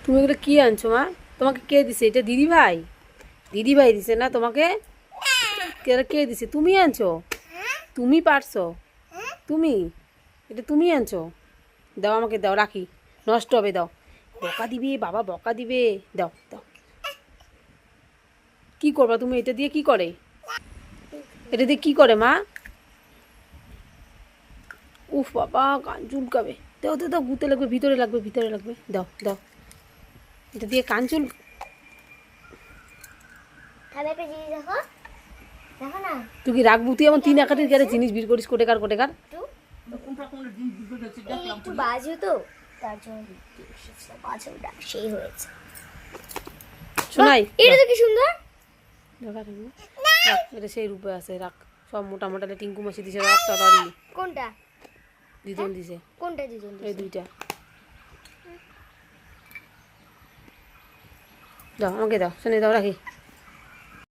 তুমি এগুলো কি আনছো মা? তোমাকে কে দিছে এটা? দিদি ভাই? দিদি ভাই দিছে না তোমাকে? কে দিছে? তুমি আনছো? তুমি পারছো? তুমি এটা তুমি আনছো? দাও আমাকে, দাও, রাখি, নষ্ট হবে, দাও। বকা দিবে বাবা, বকা দিবে। দাও দাও। কি করবা তুমি? এটা দিয়ে কি করে? এটা দিয়ে কি করে মা? উফ বাবা, কান চুলকাবে। দাও দাও দাও, গুতে লাগবে, ভিতরে লাগবে, ভিতরে লাগবে। দাও দাও। এটা দিয়ে কান চুল। তাহলে একটা জিনিস দেখো, দেখো না তুই কি রাখবো? তুই এমন 3 একাটের গেলে জিনিস বের করিস, কোটেকার কোটেকার। একটু বাজে তো, তার জন্য বাজেটা সেই হয়েছে। শোনাই, এটা তো কি সুন্দর। এটা সেই রূপে আছে, রাখ। সব মোটা মোটা টিঙ্কু মাসি দিছে, রাখ তাড়াতাড়ি। কোনটা? দিদন দিছে। কোনটা দিদুন? এই দুইটা দাও, আমাকে দাও, শোনে দাও, রাখি।